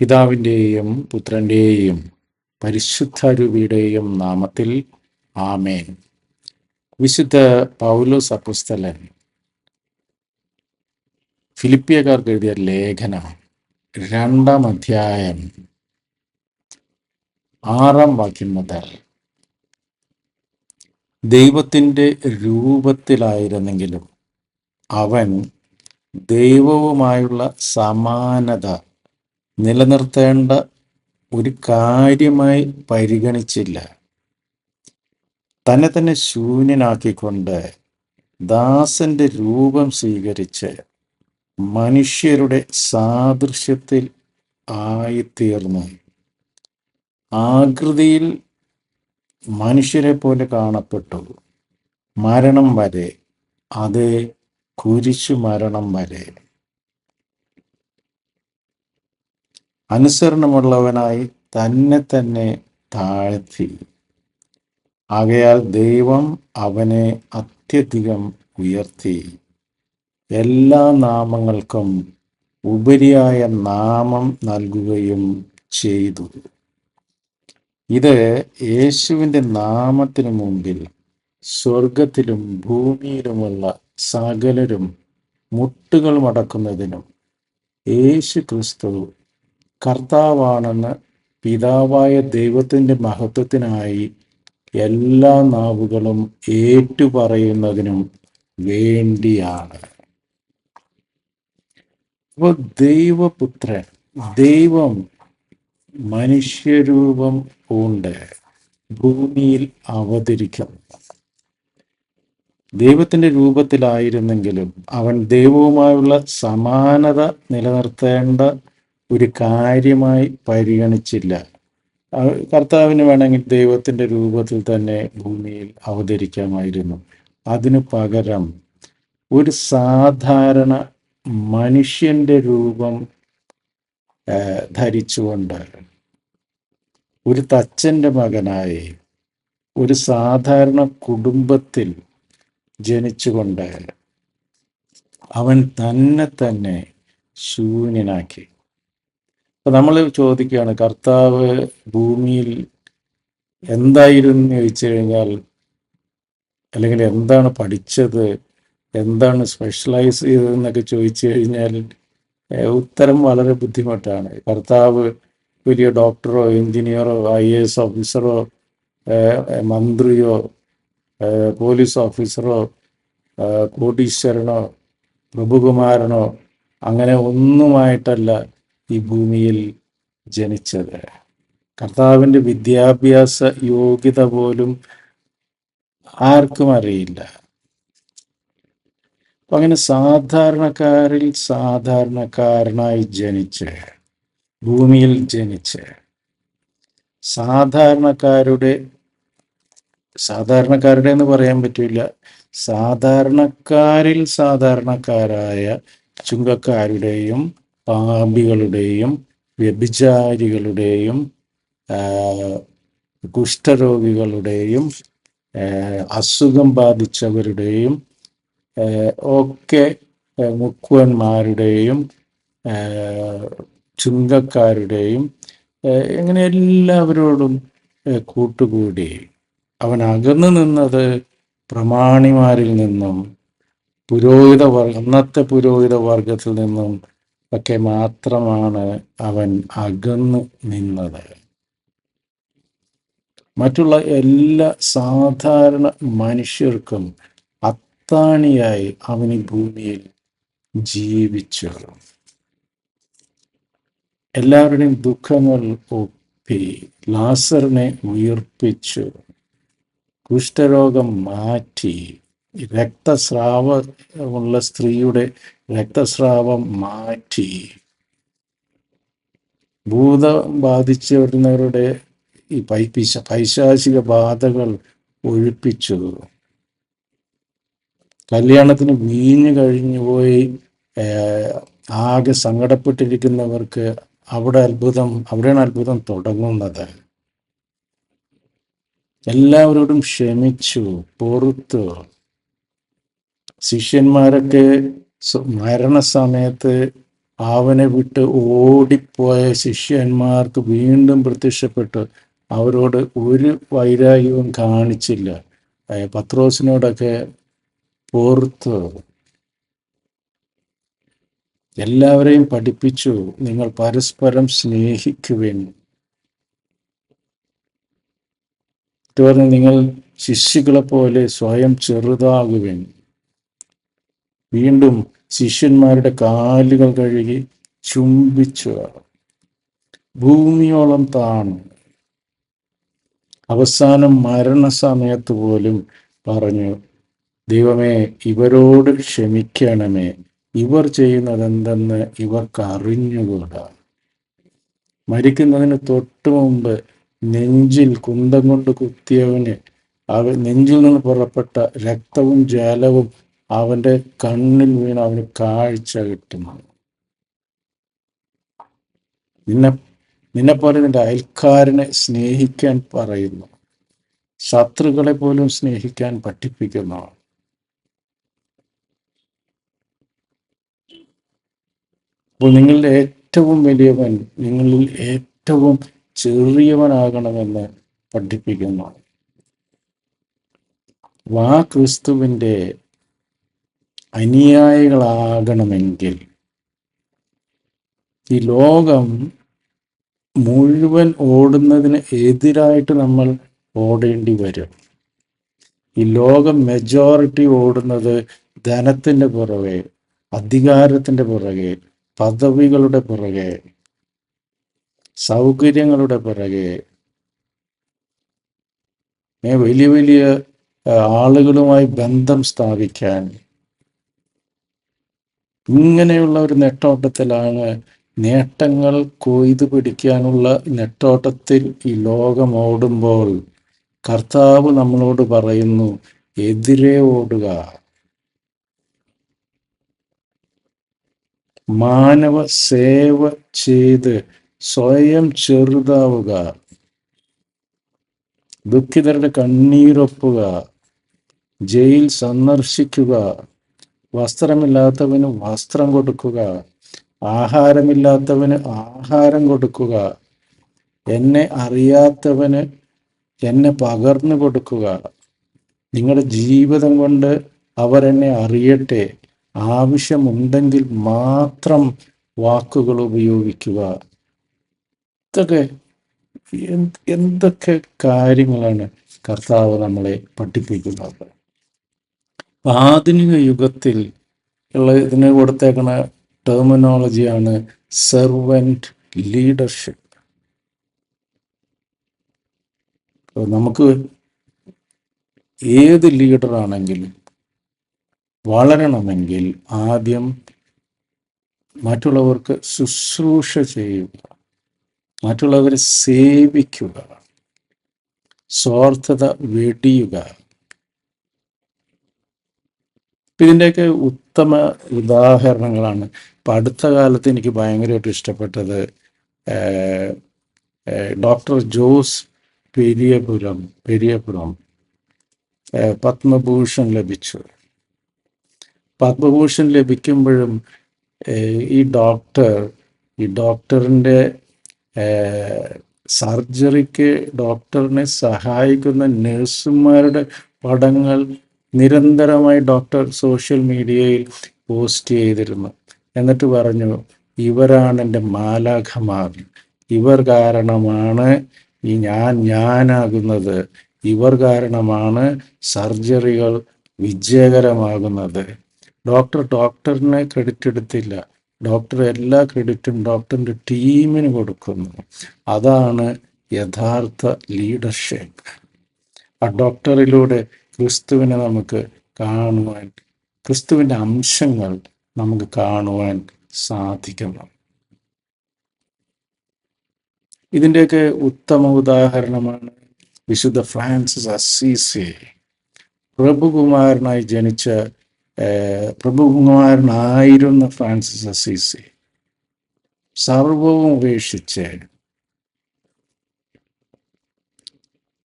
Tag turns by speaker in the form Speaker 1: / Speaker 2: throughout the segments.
Speaker 1: പിതാവിൻ്റെയും പുത്രൻ്റെയും പരിശുദ്ധരുവിയുടെയും നാമത്തിൽ ആമേൻ. വിശുദ്ധ പൗലോസ് അപ്പോസ്തലൻ ഫിലിപ്പിയക്കാർക്ക് എഴുതിയ ലേഖനം 2-ാം അധ്യായം 6-ാം വാക്യം മുതൽ ദൈവത്തിൻ്റെ രൂപത്തിലായിരുന്നെങ്കിലും അവൻ ദൈവവുമായുള്ള സമാനത നിലനിർത്തേണ്ട ഒരു കാര്യമായി പരിഗണിച്ചില്ല. തന്നെ തന്നെ ശൂന്യനാക്കിക്കൊണ്ട് ദാസന്റെ രൂപം സ്വീകരിച്ച് മനുഷ്യരുടെ സാദൃശ്യത്തിൽ ആയിത്തീർന്നു. ആകൃതിയിൽ മനുഷ്യരെ പോലെ കാണപ്പെട്ടു. മരണം വരെ, അതേ കുരിശു മരണം വരെ അനുസരണമുള്ളവനായി തന്നെ തന്നെ താഴ്ത്തി. ആകയാൽ ദൈവം അവനെ അത്യധികം ഉയർത്തി, എല്ലാ നാമങ്ങൾക്കും ഉപരിയായ നാമം നൽകുകയും ചെയ്തു. ഇത് യേശുവിൻ്റെ നാമത്തിനു മുമ്പിൽ സ്വർഗത്തിലും ഭൂമിയിലുമുള്ള സകലരും മുട്ടുകൾ മടക്കുന്നതിനും യേശു ക്രിസ്തു കർത്താവാണെന്ന് പിതാവായ ദൈവത്തിൻ്റെ മഹത്വത്തിനായി എല്ലാ നാവുകളും ഏറ്റുപറയുന്നതിനും വേണ്ടിയാണ്. അപ്പോൾ ദൈവപുത്രൻ, ദൈവം മനുഷ്യരൂപം പൂണ്ട് ഭൂമിയിൽ അവതരിക്കുന്നു. ദൈവത്തിൻ്റെ രൂപത്തിലായിരുന്നെങ്കിലും അവൻ ദൈവവുമായുള്ള സമാനത നിലനിർത്തേണ്ട ഒരു കാര്യമായി പരിഗണിച്ചില്ല. കർത്താവിന് വേണമെങ്കിൽ ദൈവത്തിൻ്റെ രൂപത്തിൽ തന്നെ ഭൂമിയിൽ അവതരിക്കാമായിരുന്നു. അതിനു പകരം ഒരു സാധാരണ മനുഷ്യൻ്റെ രൂപം ധരിച്ചുകൊണ്ട്, ഒരു തച്ചൻ്റെ മകനായി ഒരു സാധാരണ കുടുംബത്തിൽ ജനിച്ചുകൊണ്ട് അവൻ തന്നെ തന്നെ ശൂന്യനാക്കി. അപ്പം നമ്മൾ ചോദിക്കുകയാണ്, കർത്താവ് ഭൂമിയിൽ എന്തായിരുന്നു ചോദിച്ചു കഴിഞ്ഞാൽ, അല്ലെങ്കിൽ എന്താണ് പഠിച്ചത്, എന്താണ് സ്പെഷ്യലൈസ് ചെയ്തതെന്നൊക്കെ ചോദിച്ചു കഴിഞ്ഞാൽ ഉത്തരം വളരെ ബുദ്ധിമുട്ടാണ്. കർത്താവ് വലിയ ഡോക്ടറോ എഞ്ചിനീയറോ IAS ഓഫീസറോ മന്ത്രിയോ പോലീസ് ഓഫീസറോ കോടീശ്വരനോ പ്രഭുകുമാരനോ അങ്ങനെ ഒന്നുമായിട്ടല്ല ഈ ഭൂമിയിൽ ജനിച്ചത്. കർത്താവിൻ്റെ വിദ്യാഭ്യാസ യോഗ്യത പോലും ആർക്കും അറിയില്ല. അപ്പം അങ്ങനെ സാധാരണക്കാരിൽ സാധാരണക്കാരനായി ജനിച്ച്, ഭൂമിയിൽ ജനിച്ച്, സാധാരണക്കാരുടെ എന്ന് പറയാൻ പറ്റില്ല, സാധാരണക്കാരിൽ സാധാരണക്കാരായ ചുങ്കക്കാരുടെയും പാപികളുടെയും വ്യഭിചാരികളുടെയും കുഷ്ഠരോഗികളുടെയും അസുഖം ബാധിച്ചവരുടെയും ഒക്കെ മുക്കുവന്മാരുടെയും ചുങ്കക്കാരുടെയും ഇങ്ങനെ എല്ലാവരോടും കൂട്ടുകൂടി അവൻ അകന്നു നിന്നത് പ്രമാണിമാരിൽ നിന്നും അന്നത്തെ പുരോഹിത വർഗത്തിൽ നിന്നും ഒക്കെ മാത്രമാണ് അവൻ അകന്നു നിന്നത്. മറ്റുള്ള എല്ലാ സാധാരണ മനുഷ്യർക്കും അത്താണിയായി അവൻ ഈ ഭൂമിയിൽ ജീവിച്ചു. എല്ലാവരുടെയും ദുഃഖങ്ങൾ ഒപ്പി ലാസറിനെ ഉയർപ്പിച്ചു, കുഷ്ഠരോഗം മാറ്റി, രക്തസ്രാവമുള്ള സ്ത്രീയുടെ രക്തസ്രാവം മാറ്റി, ഭൂതം ബാധിച്ചവരുന്നവരുടെ ഈ പൈശാചിക ബാധകൾ ഒഴിപ്പിച്ചു, കല്യാണത്തിന് വീഞ്ഞു കഴിഞ്ഞു പോയി ആകെ സങ്കടപ്പെട്ടിരിക്കുന്നവർക്ക് അവിടെയാണ് അത്ഭുതം തുടങ്ങുന്നത്. എല്ലാവരോടും ക്ഷമിച്ചു, പൊറുത്തു. ശിഷ്യന്മാരൊക്കെ മരണസമയത്ത് അവനെ വിട്ട് ഓടിപ്പോയ ശിഷ്യന്മാർക്ക് വീണ്ടും പ്രത്യക്ഷപ്പെട്ടു. അവരോട് ഒരു വൈരാഗ്യവും കാണിച്ചില്ല. പത്രോസിനോടൊക്കെ പുറത്ത് എല്ലാവരെയും പഠിപ്പിച്ചു, നിങ്ങൾ പരസ്പരം സ്നേഹിക്കുവിൻ. തുടർന്ന് നിങ്ങൾ ശിശുക്കളെ പോലെ സ്വയം ചെറുതാകുവിൻ. വീണ്ടും ശിഷ്യന്മാരുടെ കാലുകൾ കഴുകി ചുംബിച്ചു ഭൂമിയോളം താണു. അവസാനം മരണസമയത്ത് പോലും പറഞ്ഞു, ദൈവമേ, ഇവരോട് ക്ഷമിക്കണമേ, ഇവർ ചെയ്യുന്നതെന്തെന്ന് ഇവർക്ക് അറിഞ്ഞുകൂടാ. മരിക്കുന്നതിന് തൊട്ടു മുമ്പ് നെഞ്ചിൽ കുന്തം കൊണ്ട് കുത്തിയവന് നെഞ്ചിൽ നിന്ന് പുറപ്പെട്ട രക്തവും ജലവും അവന്റെ കണ്ണിൽ വീണ് അവന് കാഴ്ച കിട്ടുന്നു. നിന്നെപ്പോലെ നിന്റെ അയൽക്കാരനെ സ്നേഹിക്കാൻ പറയുന്നു. ശത്രുക്കളെ പോലും സ്നേഹിക്കാൻ പഠിപ്പിക്കുന്നു. അപ്പോൾ നിങ്ങളുടെ ഏറ്റവും വലിയവൻ നിങ്ങളിൽ ഏറ്റവും ചെറിയവനാകണമെന്ന് പഠിപ്പിക്കുന്നു. ക്രിസ്തുവിൻ്റെ അനുയായികളാകണമെങ്കിൽ ഈ ലോകം മുഴുവൻ ഓടുന്നതിന് എതിരായിട്ട് നമ്മൾ ഓടേണ്ടി വരും. ഈ ലോകം മെജോറിറ്റി ഓടുന്നത് ധനത്തിൻ്റെ പുറകെ, അധികാരത്തിൻ്റെ പുറകെ, പദവികളുടെ പുറകെ, സൗകര്യങ്ങളുടെ പുറകെ, വലിയ വലിയ ആളുകളുമായി ബന്ധം സ്ഥാപിക്കാൻ, ഇങ്ങനെയുള്ള ഒരു നെട്ടോട്ടത്തിലാണ്. നേട്ടങ്ങൾ കൊയ്തു പിടിക്കാനുള്ള നെട്ടോട്ടത്തിൽ ഈ ലോകം ഓടുമ്പോൾ കർത്താവ് നമ്മളോട് പറയുന്നു, എതിരെ ഓടുക. മാനവ സേവ ചെയ്ത് സ്വയം ചെറുതാവുക. ദുഃഖിതരുടെ കണ്ണീരൊപ്പുക. ജയിൽ സന്ദർശിക്കുക. വസ്ത്രമില്ലാത്തവന് വസ്ത്രം കൊടുക്കുക. ആഹാരമില്ലാത്തവന് ആഹാരം കൊടുക്കുക. എന്നെ അറിയാത്തവന് എന്നെ പകർന്നു കൊടുക്കുക. നിങ്ങളുടെ ജീവിതം കൊണ്ട് അവരെന്നെ അറിയട്ടെ. ആവശ്യമുണ്ടെങ്കിൽ മാത്രം വാക്കുകൾ ഉപയോഗിക്കുക. ഇതൊക്കെ എന്തൊക്കെ കാര്യങ്ങളാണ് കർത്താവ് നമ്മളെ പഠിപ്പിക്കുന്നത്. ആധുനിക യുഗത്തിൽ ഉള്ള ഇതിന് കൊടുത്തേക്കുന്ന ടെർമിനോളജിയാണ് സെർവൻറ്റ് ലീഡർഷിപ്പ്. നമുക്ക് ഏത് ലീഡറാണെങ്കിലും വളരണമെങ്കിൽ ആദ്യം മറ്റുള്ളവർക്ക് ശുശ്രൂഷ ചെയ്യുക, മറ്റുള്ളവരെ സേവിക്കുക, സ്വാർത്ഥത വെടിയുക. ഇതിൻ്റെയൊക്കെ ഉത്തമ ഉദാഹരണങ്ങളാണ്. ഇപ്പം അടുത്ത കാലത്ത് എനിക്ക് ഭയങ്കരമായിട്ട് ഇഷ്ടപ്പെട്ടത് ഡോക്ടർ ജോസ് പെരിയപുരം പത്മഭൂഷൺ ലഭിച്ചു. പത്മഭൂഷൺ ലഭിക്കുമ്പോഴും ഈ ഡോക്ടറിൻ്റെ സർജറിക്ക് ഡോക്ടറിനെ സഹായിക്കുന്ന നഴ്സുമാരുടെ പടങ്ങൾ നിരന്തരമായി ഡോക്ടർ സോഷ്യൽ മീഡിയയിൽ പോസ്റ്റ് ചെയ്തിരുന്നു. എന്നിട്ട് പറഞ്ഞു, ഇവരാണ് എൻ്റെ മാലാഖമാർ, ഇവർ കാരണമാണ് ഞാനാകുന്നത്, ഇവർ കാരണമാണ് സർജറികൾ വിജയകരമാകുന്നത്. ഡോക്ടറിനെ ക്രെഡിറ്റ് എടുത്തില്ല. ഡോക്ടർ എല്ലാ ക്രെഡിറ്റും ഡോക്ടറിൻ്റെ ടീമിന് കൊടുക്കുന്നു. അതാണ് യഥാർത്ഥ ലീഡർഷിപ്പ്. ആ ഡോക്ടറിലൂടെ ക്രിസ്തുവിനെ നമുക്ക് കാണുവാൻ, ക്രിസ്തുവിൻ്റെ അംശങ്ങൾ നമുക്ക് കാണുവാൻ സാധിക്കുന്നു. ഇതിൻ്റെയൊക്കെ ഉത്തമ ഉദാഹരണമാണ് വിശുദ്ധ ഫ്രാൻസിസ് അസീസി. പ്രഭുകുമാരനായിരുന്ന ഫ്രാൻസിസ് അസീസി സർവവും ഉപേക്ഷിച്ച്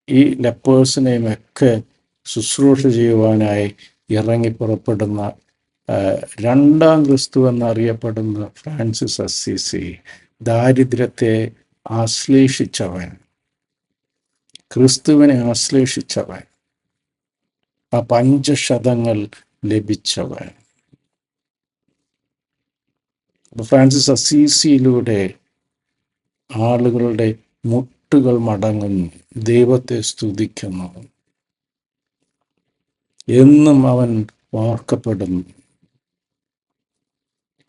Speaker 1: ഈ ലെപ്പേഴ്സിനെയും ഒക്കെ ശുശ്രൂഷ ചെയ്യുവാനായി ഇറങ്ങി പുറപ്പെടുന്ന രണ്ടാം ക്രിസ്തു എന്നറിയപ്പെടുന്ന ഫ്രാൻസിസ് അസീസി ദാരിദ്ര്യത്തെ ആശ്ലേഷിച്ചവൻ, ക്രിസ്തുവിനെ ആശ്ലേഷിച്ചവൻ, ആ പഞ്ചശതങ്ങൾ ലഭിച്ചവൻ. ഫ്രാൻസിസ് അസീസിയിലൂടെ ആളുകളുടെ മുട്ടുകൾ മടങ്ങുന്നു, ദൈവത്തെ സ്തുതിക്കുന്നു, എന്നും അവൻ ഓർക്കപ്പെടുന്നു.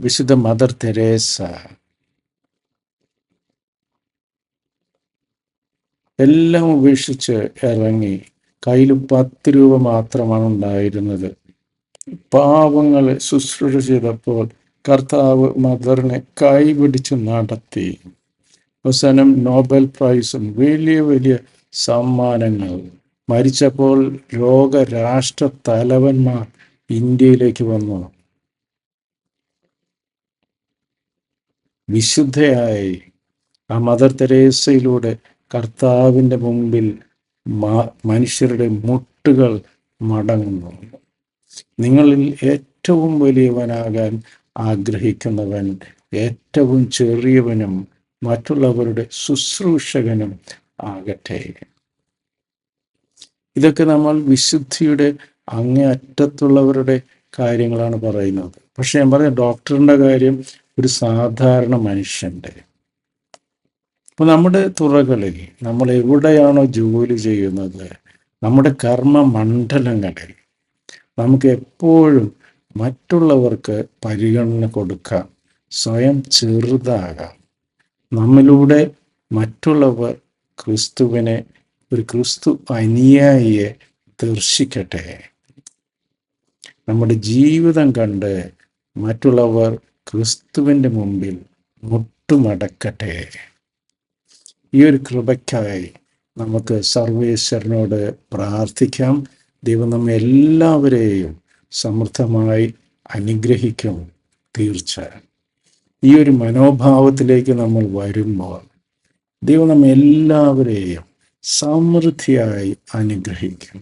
Speaker 1: വിശുദ്ധ മദർ തെരേസ എല്ലാം ഉപേക്ഷിച്ച് ഇറങ്ങി. കയ്യിൽ 10 രൂപ മാത്രമാണ് ഉണ്ടായിരുന്നത്. പാവങ്ങളെ ശുശ്രൂഷ ചെയ്തപ്പോൾ കർത്താവ് മദറിനെ കൈപിടിച്ച് നടത്തി. അവസാനം നോബൽ പ്രൈസും വലിയ വലിയ സമ്മാനങ്ങൾ. മരിച്ചപ്പോൾ ലോകരാഷ്ട്ര തലവന്മാർ ഇന്ത്യയിലേക്ക് വന്നു. വിശുദ്ധയായി ആ മദർ തെരേസയിലൂടെ കർത്താവിൻ്റെ മുമ്പിൽ മനുഷ്യരുടെ മുട്ടുകൾ മടങ്ങുന്നു. നിങ്ങളിൽ ഏറ്റവും വലിയവനാകാൻ ആഗ്രഹിക്കുന്നവൻ ഏറ്റവും ചെറിയവനും മറ്റുള്ളവരുടെ ശുശ്രൂഷകനും ആകട്ടെ. ഇതൊക്കെ നമ്മൾ വിശുദ്ധിയുടെ അങ്ങേ അറ്റത്തുള്ളവരുടെ കാര്യങ്ങളാണ് പറയുന്നത്. പക്ഷെ ഞാൻ പറഞ്ഞ ഡോക്ടറിൻ്റെ കാര്യം ഒരു സാധാരണ മനുഷ്യൻ്റെ. അപ്പോൾ നമ്മുടെ തുറകളിൽ നമ്മൾ എവിടെയാണോ ജോലി ചെയ്യുന്നത്, നമ്മുടെ കർമ്മമണ്ഡലങ്ങളിൽ നമുക്ക് എപ്പോഴും മറ്റുള്ളവർക്ക് പരിഗണന കൊടുക്കാം, സ്വയം ചെറുതാകാം. നമ്മിലൂടെ മറ്റുള്ളവർ ക്രിസ്തുവിനെ, ഒരു ക്രിസ്തു അനുയായിയെ ദർശിക്കട്ടെ. നമ്മുടെ ജീവിതം കണ്ട് മറ്റുള്ളവർ ക്രിസ്തുവിൻ്റെ മുമ്പിൽ മുട്ടുമടക്കട്ടെ. ഈ ഒരു കൃപയ്ക്കായി നമുക്ക് സർവേശ്വരനോട് പ്രാർത്ഥിക്കാം. ദൈവം നമ്മെ എല്ലാവരെയും സമൃദ്ധമായി അനുഗ്രഹിക്കും. തീർച്ച ഈ ഒരു മനോഭാവത്തിലേക്ക് നമ്മൾ വരുമ്പോൾ ദൈവം നമ്മെ എല്ലാവരെയും സമൃദ്ധിയായി അനുഗ്രഹിക്കും.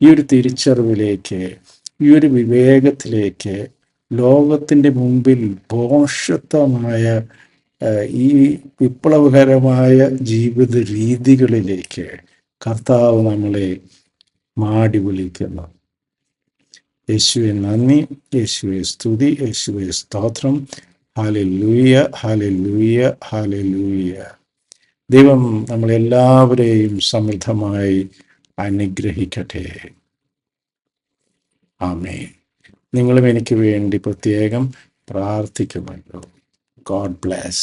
Speaker 1: ഈ ഒരു തിരിച്ചറിവിലേക്ക്, ഈ ഒരു വിവേകത്തിലേക്ക്, ലോകത്തിൻ്റെ മുമ്പിൽ ഭോഷത്വമായ ഈ വിപ്ലവകരമായ ജീവിത രീതികളിലേക്ക് കർത്താവ് നമ്മളെ മാടി വിളിക്കുന്നു. യേശുവെ നന്ദി, യേശുവെ സ്തുതി, യേശുവെ സ്തോത്രം. Hallelujah, hallelujah, hallelujah. ദൈവം നമ്മളെല്ലാവരെയും സമൃദ്ധമായി അനുഗ്രഹിക്കട്ടെ. ആമേൻ. നിങ്ങളും എനിക്ക് വേണ്ടി പ്രത്യേകം പ്രാർത്ഥിക്കുമല്ലോ. God bless.